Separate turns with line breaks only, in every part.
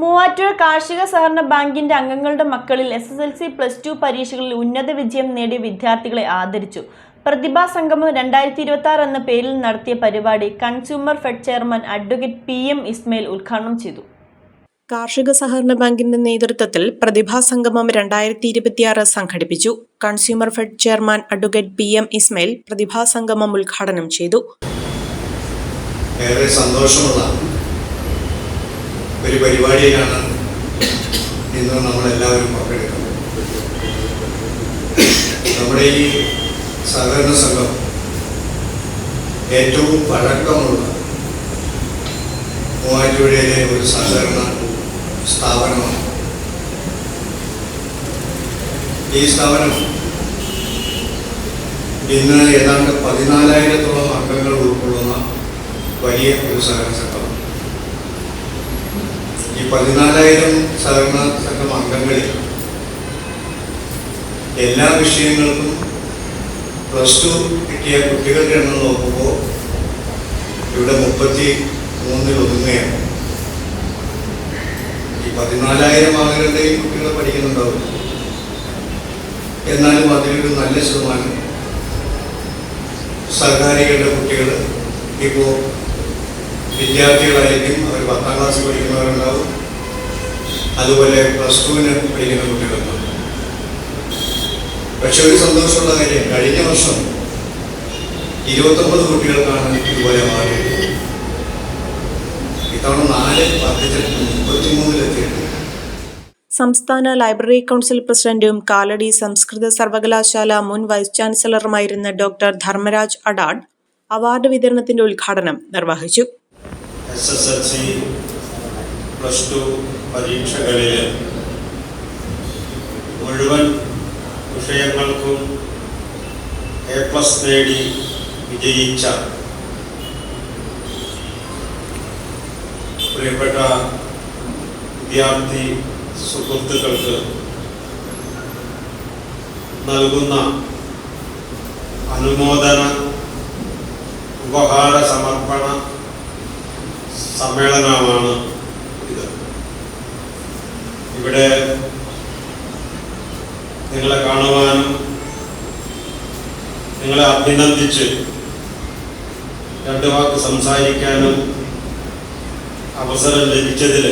മൂവാറ്റുപുഴ കാർഷിക സഹകരണ ബാങ്കിന്റെ അംഗങ്ങളുടെ മക്കളിൽ SSLC +2 പരീക്ഷകളിൽ ഉന്നത വിജയം നേടിയ വിദ്യാർത്ഥികളെ ആദരിച്ചു. പ്രതിഭാ സംഗമം 2026 എന്ന പേരിൽ നടത്തിയ പരിപാടി consumer fed chairman advocate PM Ismail ഉദ്ഘാടനം ചെയ്തു.
കാർഷിക സഹകരണ ബാങ്കിന്റെ നേതൃത്വത്തിൽ പ്രതിഭാ സംഗമം 2026 സംഘടിപ്പിച്ചു. Consumer fed chairman advocate PM Ismail പ്രതിഭാ സംഗമം ഉദ്ഘാടനം ചെയ്തു.
ഏറെ സന്തോഷമുള്ള ഒരു പരിപാടിയിലാണ് ഇന്ന് നമ്മളെല്ലാവരും പങ്കെടുക്കുന്നത്. നമ്മുടെ ഈ സഹകരണ സംഘം ഏറ്റവും പഴക്കമുള്ള മൂവാറ്റുപുഴയിലെ ഒരു സഹകരണ സ്ഥാപനമാണ്. ഈ സ്ഥാപനം ഇന്ന് ഏതാണ്ട് 14,000-ഓളം അംഗങ്ങൾ ഉൾക്കൊള്ളുന്ന വലിയ ഒരു സഹകരണ സംഘമാണ്. ഈ 14,000 സഹകരണ സംഘം അംഗങ്ങളിൽ എല്ലാ വിഷയങ്ങൾക്കും +2 കിട്ടിയ കുട്ടികളുടെ എണ്ണം നോക്കുമ്പോൾ ഇവിടെ 33 ഒതുങ്ങുകയാണ്. ഈ 14,000 ആളുകളുടെയും കുട്ടികൾ പഠിക്കുന്നുണ്ടാവും. എന്നാലും അതിലൊരു നല്ല ശതമാനം സർക്കാരികളുടെ കുട്ടികൾ ഇപ്പോൾ വിദ്യാർത്ഥികളായിരിക്കും. അവർ 10ാം ക്ലാസ്സിൽ പഠിക്കുന്നവരുണ്ടാവും, അതുപോലെ +2-ന് പഠിക്കുന്ന കുട്ടികളുണ്ടാവും. പക്ഷെ ഒരു സന്തോഷമുള്ള കാര്യം, കഴിഞ്ഞ വർഷം 29 കുട്ടികൾക്കാണ് ഇതുപോലെ മാറിയത്. ഇത്തവണ 4 വർദ്ധിച്ചിട്ട് 33-ലെത്തിയിട്ടുണ്ട്.
സംസ്ഥാന ലൈബ്രറി കൗൺസിൽ പ്രസിഡന്റും കാലടി സംസ്കൃത സർവകലാശാല മുൻ വൈസ് ചാൻസലറുമായിരുന്ന ഡോക്ടർ ധർമ്മരാജ് അഡാഡ് അവാർഡ് വിതരണത്തിന്റെ ഉദ്ഘാടനം നിർവഹിച്ചു.
SSLC +2 പരീക്ഷകളിൽ മുഴുവൻ വിഷയങ്ങൾക്കും A+ നേടി വിജയിച്ച പ്രിയപ്പെട്ട വിദ്യാർത്ഥി സുഹൃത്തുക്കൾക്ക് നൽകുന്ന അനുമോദന ഉപഹാര സമർപ്പണ സമ്മേളനമാണ് ഇത്. ഇവിടെ നിങ്ങളെ കാണുവാനും നിങ്ങളെ അഭിനന്ദിച്ച് 2 വാക്ക് സംസാരിക്കാനും അവസരം ലഭിച്ചതിൽ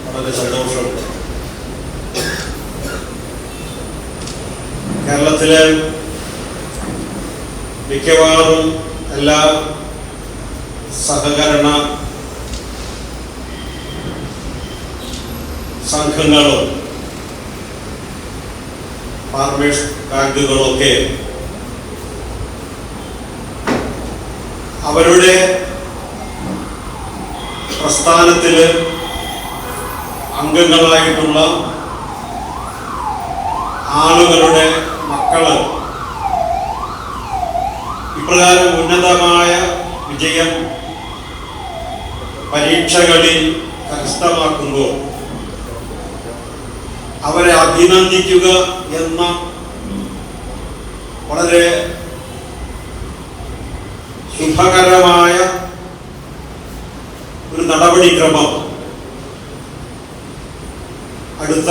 വളരെ സന്തോഷമുണ്ട്. കേരളത്തിലെ മിക്കവാറും എല്ലാ സഹകരണ സംഘങ്ങളും ഫാർമേഴ്സ് ബാങ്കുകളൊക്കെ അവരുടെ പ്രസ്ഥാനത്തിൽ അംഗങ്ങളായിട്ടുള്ള ആളുകളുടെ മക്കള് ഇപ്രകാരം ഉന്നതമായ വിജയം പരീക്ഷകളിൽ കരസ്ഥമാക്കുമ്പോൾ അവരെ അഭിനന്ദിക്കുക എന്ന വളരെ ശുഭകരമായ ഒരു നടപടിക്രമം അടുത്ത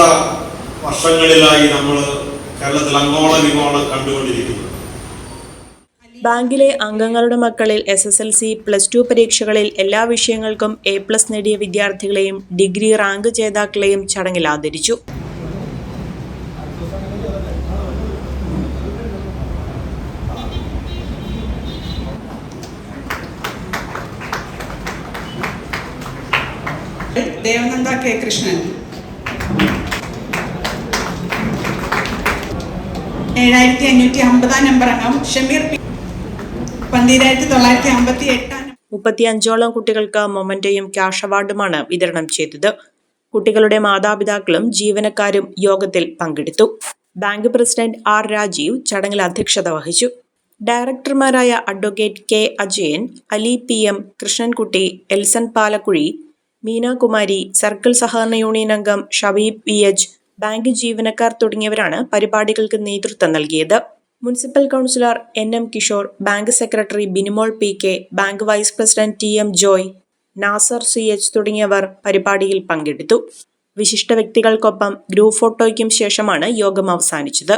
വർഷങ്ങളിലായി നമ്മൾ കേരളത്തിൽ അങ്ങോളം ഇങ്ങോളം കണ്ടുകൊണ്ടിരിക്കുന്നു.
ബാങ്കിലെ അംഗങ്ങളുടെ മക്കളിൽ SSLC +2 പരീക്ഷകളിൽ എല്ലാ വിഷയങ്ങൾക്കും A+ നേടിയ വിദ്യാർത്ഥികളെയും ഡിഗ്രി റാങ്ക് ജേതാക്കളെയും ചടങ്ങിൽ ആദരിച്ചു.
ദേവനന്ദ K. കൃഷ്ണൻ, 7550 നമ്പർ അംഗം ഷമീർ P. 12958.
35ഓളം കുട്ടികൾക്ക് മൊമെന്റോയും ക്യാഷ് അവാർഡുമാണ് വിതരണം ചെയ്തത്. കുട്ടികളുടെ മാതാപിതാക്കളും ജീവനക്കാരും യോഗത്തിൽ പങ്കെടുത്തു. Bank president R. രാജീവ് ചടങ്ങിൽ അധ്യക്ഷത വഹിച്ചു. ഡയറക്ടർമാരായ advocate K. Ajayan, Ali PM, Krishnankutty, Elson Palakkuzhi, Meenakumari, circle സഹകരണ യൂണിയൻ അംഗം ഷബീബ് PH, ബാങ്ക് ജീവനക്കാർ തുടങ്ങിയവരാണ് പരിപാടികൾക്ക് നേതൃത്വം നൽകിയത്. Municipal councillor NM Kishore, bank secretary Binimol PK, bank vice president TM Joy, Nasar CH തുടങ്ങിയവർ പരിപാടിയിൽ പങ്കെടുത്തു. വിശിഷ്ട വ്യക്തികൾക്കൊപ്പം ഗ്രൂപ്പ് ഫോട്ടോയ്ക്കും ശേഷമാണ് യോഗം അവസാനിച്ചത്.